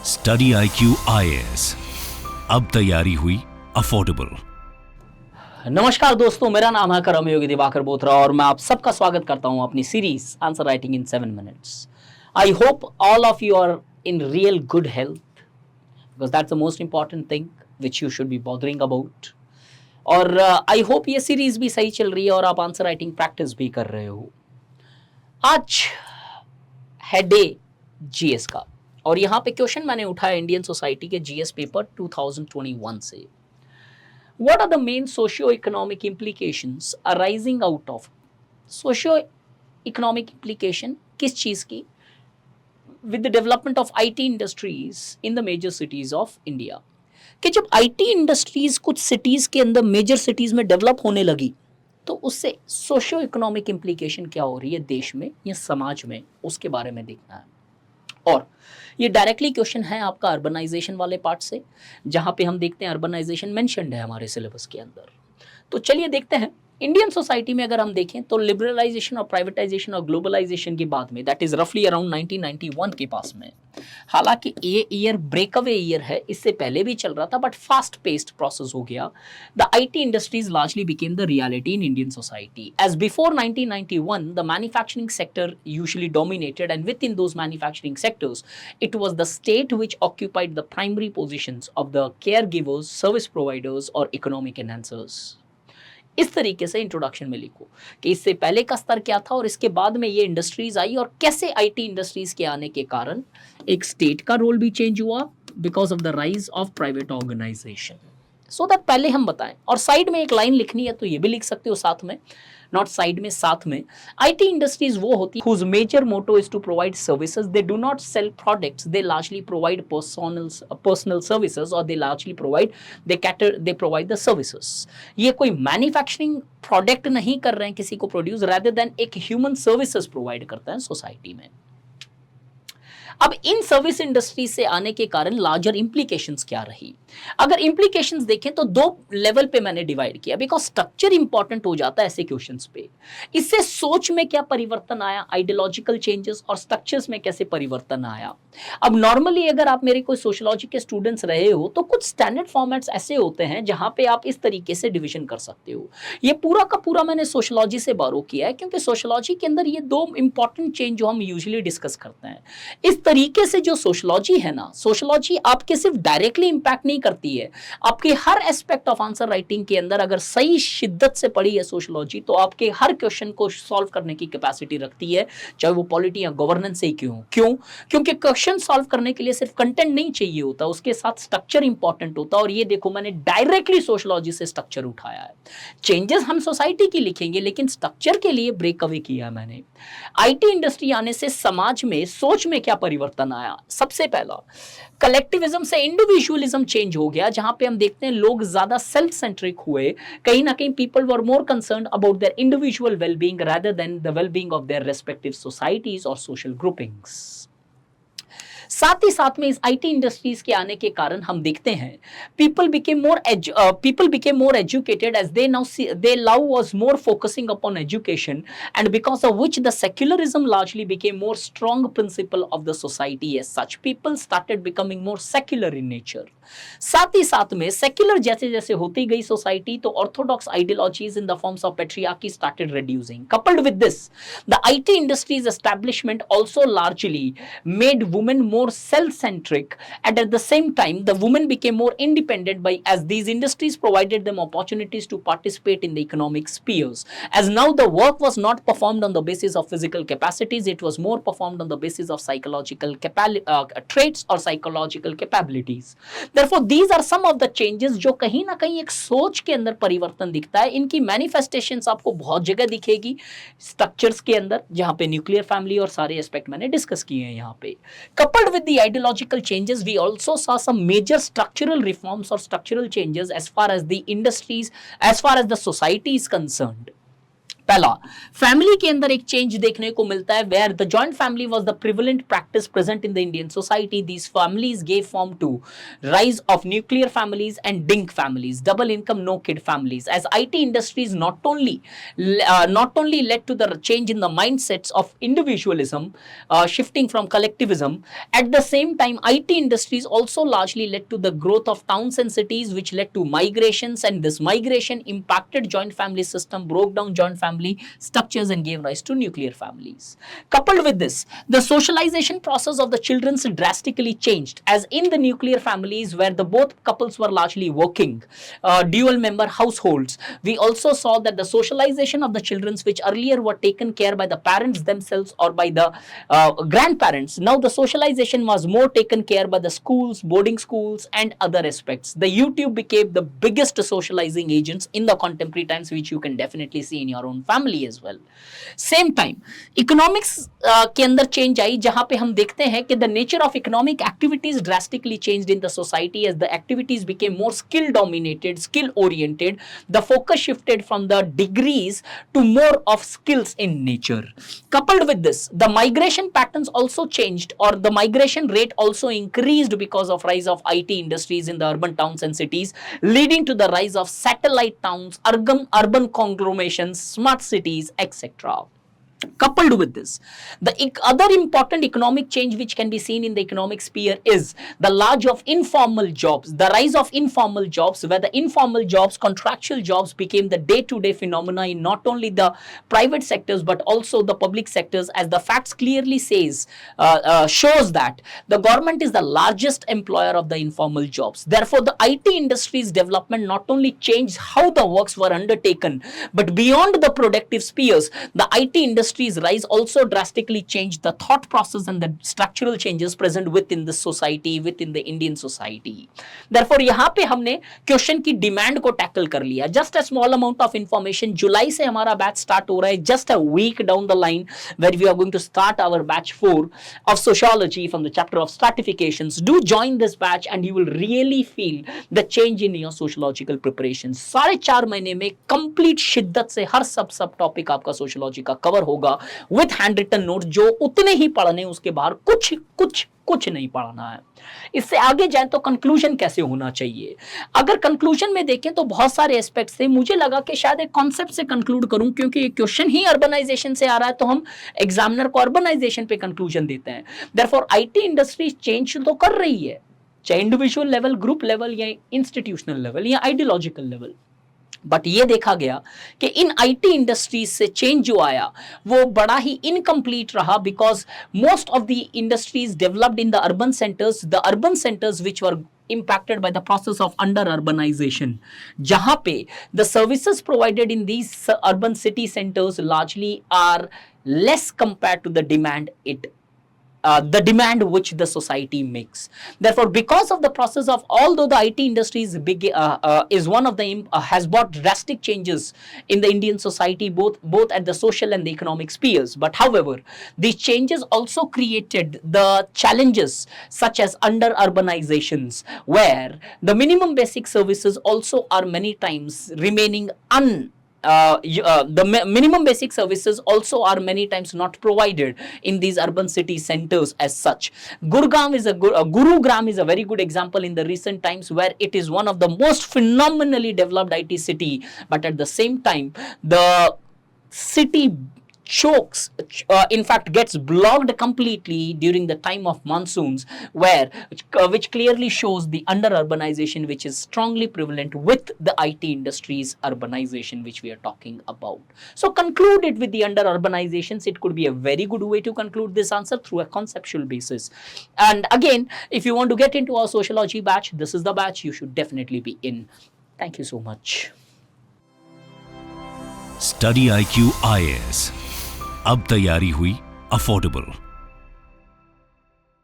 StudyIQ IAS, अब तैयारी हुई अफोर्डेबल। नमस्कार दोस्तों, मेरा नाम है कर्मयोगी दिवाकर बोथरा और मैं आप सबका स्वागत करता हूं अपनी series answer writing in 7 minutes. I hope all of you are in real good health because that's the most important thing which you should be bothering about. और आई होप ये सीरीज भी सही चल रही है और आप आंसर राइटिंग प्रैक्टिस भी कर रहे हो। आज है डे जीएस का और यहाँ पे क्वेश्चन मैंने उठाया इंडियन सोसाइटी के जीएस पेपर 2021 से। What are the main socio-economic implications arising out of? Socio-economic implication किस चीज की? With the development of IT industries in the major cities of India. कि जब IT industries कुछ cities के अंदर major cities में develop होने लगी तो उससे socio-economic implication क्या हो रही है देश में या समाज में, उसके बारे में देखना है। और ये डायरेक्टली क्वेश्चन है आपका अर्बनाइजेशन वाले पार्ट से, जहां पे हम देखते हैं अर्बनाइजेशन मेंशन्ड है हमारे सिलेबस के अंदर। तो चलिए देखते हैं इंडियन सोसाइटी में अगर हम देखें तो लिबरलाइजेशन और प्राइवेटाइजेशन और ग्लोबलाइजेशन की बाद में दैट इज रफली अराउंड 1991 के पास में, हालांकि ये ईयर ब्रेकअवे ईयर है, इससे पहले भी चल रहा था बट फास्ट पेस्ड प्रोसेस हो गया। The IT industries largely became the reality in Indian society as before 1991 the manufacturing sector usually dominated and with in those manufacturing sectors it was the state which occupied the primary positions of the care givers, service providers और economic enhancers. इस तरीके से introduction में लिखो कि इससे पहले का स्तर क्या था और इसके बाद में ये इंडस्ट्रीज आई और कैसे आईटी इंडस्ट्रीज के आने के कारण एक स्टेट का रोल भी चेंज हुआ because of the rise of private organisation. So that पहले हम बताएं और साइड में एक लाइन लिखनी है तो ये भी लिख सकते हो साथ में, नॉट साइड में, साथ में। आईटी इंडस्ट्रीज वो होती है whose major motto is to provide services. They do not sell products. They largely provide personal services or they largely they provide the services. ये कोई मैन्युफैक्चरिंग प्रोडक्ट नहीं कर रहे हैं किसी को प्रोड्यूस, rather than एक ह्यूमन सर्विसेज प्रोवाइड करता है सोसाइटी में। अब इन सर्विस इंडस्ट्री से आने के कारण लार्जर इंप्लीकेशंस क्या रही? अगर इंप्लीकेशंस देखें तो दो लेवल पे मैंने डिवाइड किया बिकॉज स्ट्रक्चर इंपॉर्टेंट हो जाता है ऐसे क्वेश्चंस पे। इससे सोच में क्या परिवर्तन आया, आइडियोलॉजिकल चेंजेस, और स्ट्रक्चर्स में कैसे परिवर्तन आया। अब नॉर्मली अगर आप मेरे कोई सोशियोलॉजी के स्टूडेंट्स रहे हो तो कुछ स्टैंडर्ड फॉर्मेट्स ऐसे होते हैं जहां पे आप इस तरीके से डिवीजन कर सकते हो। ये पूरा का पूरा मैंने सोशियोलॉजी से बारो किया है क्योंकि सोशियोलॉजी के अंदर ये दो इंपॉर्टेंट चेंज जो हम यूजुअली डिस्कस करते हैं। इस तरीके से जो सोशियोलॉजी है ना, सोशियोलॉजी आपके सिर्फ डायरेक्टली इंपैक्ट नहीं करती है, आपके हर एस्पेक्ट ऑफ आंसर राइटिंग के अंदर अगर सही शिद्दत से पढ़ी है सोशियोलॉजी तो आपके हर क्वेश्चन को सॉल्व करने की कैपेसिटी रखती है, चाहे वो पॉलिटी या गवर्नेंस से ही क्यों, क्योंकि क्वेश्चन सॉल्व करने के लिए सिर्फ कंटेंट नहीं चाहिए होता, उसके साथ स्ट्रक्चर इंपॉर्टेंट होता है। और ये देखो मैंने डायरेक्टली सोशियोलॉजी से स्ट्रक्चर उठाया है। चेंजेस हम सोसाइटी की लिखेंगे लेकिन स्ट्रक्चर के लिए ब्रेक अवे किया मैंने। आईटी इंडस्ट्री आने से समाज में सोच में क्या परिवर्तन आया? सबसे पहला कलेक्टिविज्म से इंडिविजुअलिज्म चेंज हो गया, जहां पे हम देखते हैं लोग ज्यादा सेल्फ सेंट्रिक हुए। कहीं ना कहीं people were more concerned about their individual wellbeing rather than the wellbeing of their respective societies और सोशल ग्रुपिंग्स। साथ ही साथ में इस आईटी इंडस्ट्रीज के आने के कारण हम देखते हैं people became more educated as their love was more focusing upon education and because of which the secularism largely became more strong principle of the society as such. People started becoming more secular in nature. साथ ही साथ में secular जैसे जैसे होती गई society तो Orthodox ideologies in the forms of patriarchy started reducing. Coupled with this the IT industries establishment also largely made women more self-centric and at the same time the women became more independent by as these industries provided them opportunities to participate in the economic spheres, as now the work was not performed on the basis of physical capacities, it was more performed on the basis of psychological traits or psychological capabilities. Therefore these are some of the changes जो कहीं ना कहीं एक सोच के अंदर परिवर्तन दिखता है। इनकी मैनिफेस्टेशंस आपको बहुत जगह दिखेगी स्ट्रक्चर्स के अंदर, जहां पे न्यूक्लियर फैमिली और सारे एस्पेक्ट मैंने डिस्कस किए हैं। यहाँ पे coupled with the ideological changes we also saw some major structural reforms or structural changes as far as the industries, as far as the society is concerned. पहला, family के अंदर एक चेंज देखने को मिलता है where the joint family was the prevalent practice present in the Indian society. These families gave form to rise of nuclear families and dink families, double income no kid families, as IT industries not only led to the change in the mindsets of individualism, shifting from collectivism. At the same time, IT industries also largely led to the growth of towns and cities, which led to migrations, and this migration impacted joint family system, broke down joint family structures and gave rise to nuclear families. Coupled with this, the socialization process of the children drastically changed, as in the nuclear families where the both couples were largely working, dual member households, we also saw that the socialization of the children, which earlier were taken care by the parents themselves or by the grandparents, now the socialization was more taken care by the schools, boarding schools and other aspects. The YouTube became the biggest socializing agents in the contemporary times, which you can definitely see in your own family as well. Same time, economics के अंदर change आई, जहां पे हम देखते हैं कि the nature of economic activities drastically changed in the society as the activities became more skill dominated, skill oriented. The focus shifted from the degrees to more of skills in nature. Coupled with this, the migration patterns also changed, or the migration rate also increased because of rise of IT industries in the urban towns and cities, leading to the rise of satellite towns, urban conglomerations, smart cities, etc. Coupled with this, the other important economic change which can be seen in the economic sphere is the large of informal jobs, the rise of informal jobs, where the informal jobs, contractual jobs became the day-to-day phenomena in not only the private sectors but also the public sectors, as the facts clearly shows that the government is the largest employer of the informal jobs. Therefore, the IT industry's development not only changed how the works were undertaken, but beyond the productive spheres, the IT industry's rise also drastically changed the thought process and the structural changes present within the society, within the Indian society. Therefore, यहाँ पे हमने question की demand को tackle कर लिया. Just a small amount of information. जुलाई से हमारा बैच स्टार्ट हो रहा है, just a week down the line, where we are going to start our batch 4 of sociology from the chapter of stratifications. Do join this batch and you will really feel the change in your sociological preparations. 4.5 महीने में complete शिद्दत से हर सब topic आपका sociology का cover होगा with hand written note, जो उतने ही पढ़ने, उसके बाहर कुछ नहीं पढ़ना है. इससे आगे जाए तो कंक्लूजन कैसे होना चाहिए. अगर कंक्लूजन में देखें तो बहुत सारे एस्पेक्ट्स थे. मुझे लगा कि शायद एक कॉन्सेप्ट से कंक्लूड करूं, क्योंकि ये क्वेश्चन ही अर्बनाइजेशन से आ रहा है, तो हम एग्जामिनर को अर्बनाइजेशन पे कंक्लूजन देते हैं. देयरफॉर आईटी इंडस्ट्री चेंज तो कर रही है, चाहे इंडिविजुअल लेवल, ग्रुप लेवल या इंस्टीट्यूशनल लेवल या आइडियोलॉजिकल लेवल. बट ये देखा गया कि इन आईटी इंडस्ट्रीज से चेंज जो आया वो बड़ा ही इनकम्प्लीट रहा, because most of the industries developed in the urban centres which were impacted by the process of under urbanization, जहां पे the services provided in these urban city centers largely are less compared to the demand which the society makes. Therefore, because of the process of, although the IT industries is one of the has brought drastic changes in the Indian society, both at the social and the economic spheres, but however, these changes also created the challenges such as under urbanizations, where the minimum basic services also are many times remaining minimum basic services also are many times not provided in these urban city centers as such. Gurugram is a very good example in the recent times, where it is one of the most phenomenally developed IT city, but at the same time the city chokes, in fact gets blocked completely during the time of monsoons, which clearly shows the under urbanization which is strongly prevalent with the IT industries urbanization which we are talking about. So conclude it with the under urbanizations. It could be a very good way to conclude this answer through a conceptual basis. And again, if you want to get into our sociology batch, this is the batch you should definitely be in. Thank you so much. StudyIQ IAS. अब तैयारी हुई affordable.